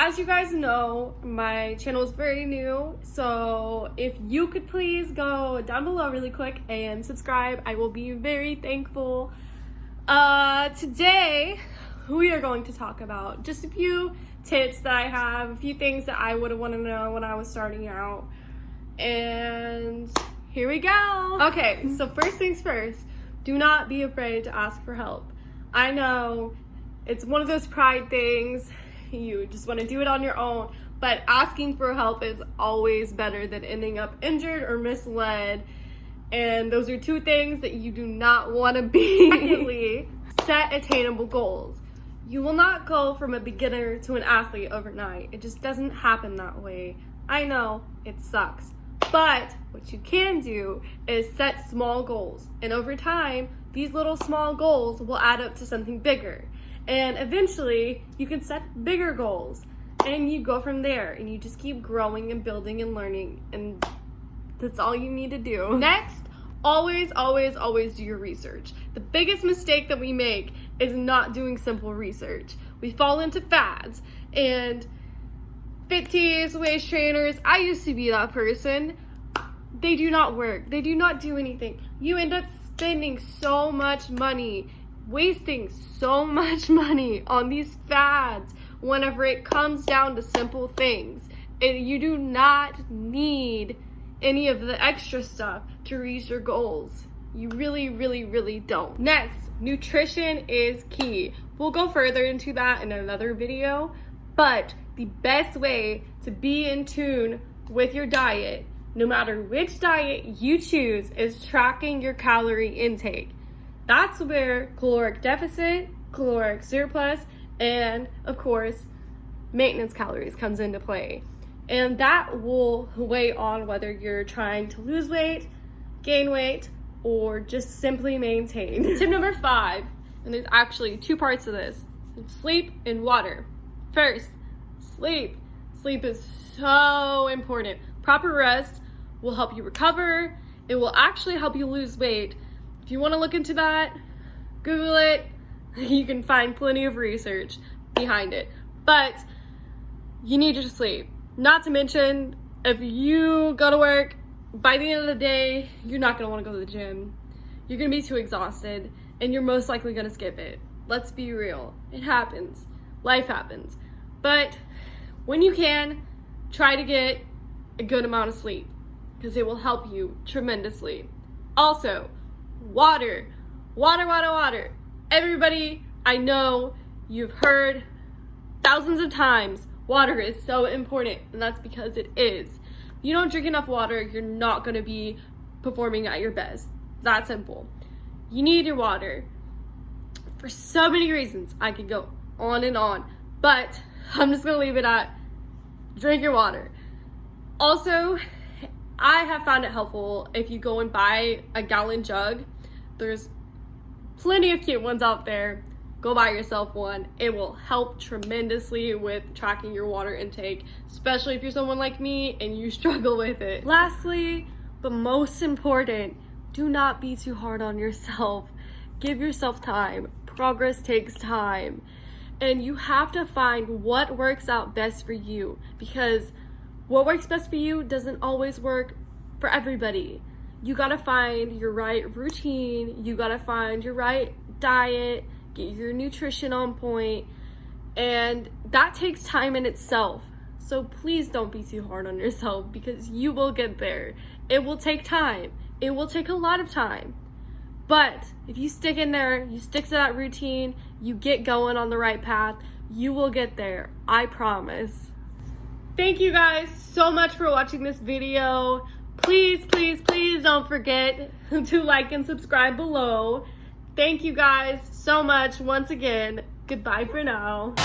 as you guys know, my channel is very new, so if you could please go down below really quick and subscribe, I will be very thankful. Today, we are going to talk about just a few tips that I have, a few things that I would have wanted to know when I was starting out, and here we go. Okay, so first things first, do not be afraid to ask for help. I know it's one of those pride things. You just want to do it on your own, but asking for help is always better than ending up injured or misled, and those are two things that you do not want to be. Secondly, set attainable goals. You will not go from a beginner to an athlete overnight. It just doesn't happen that way. I know it sucks, but what you can do is set small goals, and over time these little small goals will add up to something bigger. And eventually, you can set bigger goals, and you go from there, and you just keep growing and building and learning, and that's all you need to do. Next, always do your research. The biggest mistake that we make is not doing simple research. We fall into fads, and fit tees, waist trainers, I used to be that person. They do not work. They do not do anything. You end up spending so much money, wasting so much money on these fads whenever it comes down to simple things. You do not need any of the extra stuff to reach your goals. You really don't. Next, nutrition is key. We'll go further into that in another video, but the best way to be in tune with your diet, no matter which diet you choose, is tracking your calorie intake. That's where caloric deficit, caloric surplus, and of course, maintenance calories comes into play. And that will weigh on whether you're trying to lose weight, gain weight, or just simply maintain. Tip number 5, and there's actually 2 parts to this: sleep and water. First, sleep. Sleep is so important. Proper rest will help you recover. It will actually help you lose weight. If you want to look into that, Google it. You can find plenty of research behind it. But you need to sleep. Not to mention, if you go to work, by the end of the day, you're not going to want to go to the gym. You're going to be too exhausted, and you're most likely going to skip it. Let's be real. It happens. Life happens. But when you can, try to get a good amount of sleep, because it will help you tremendously. Also, water. Everybody, I know you've heard thousands of times, water is so important, and that's because it is. If you don't drink enough water, you're not going to be performing at your best. That simple. You need your water for so many reasons. I could go on and on, but I'm just going to leave it at drink your water. Also, I have found it helpful if you go and buy a gallon jug. There's plenty of cute ones out there. Go buy yourself one. It will help tremendously with tracking your water intake, especially if you're someone like me and you struggle with it. Lastly, but most important, do not be too hard on yourself. Give yourself time. Progress takes time. And you have to find what works out best for you, because what works best for you doesn't always work for everybody. You gotta find your right routine, you gotta find your right diet, get your nutrition on point, and that takes time in itself. So please don't be too hard on yourself, because you will get there. It will take time. It will take a lot of time. But if you stick in there, you stick to that routine, you get going on the right path, you will get there. I promise. Thank you guys so much for watching this video. Please don't forget to like and subscribe below. Thank you guys so much once again. Goodbye for now.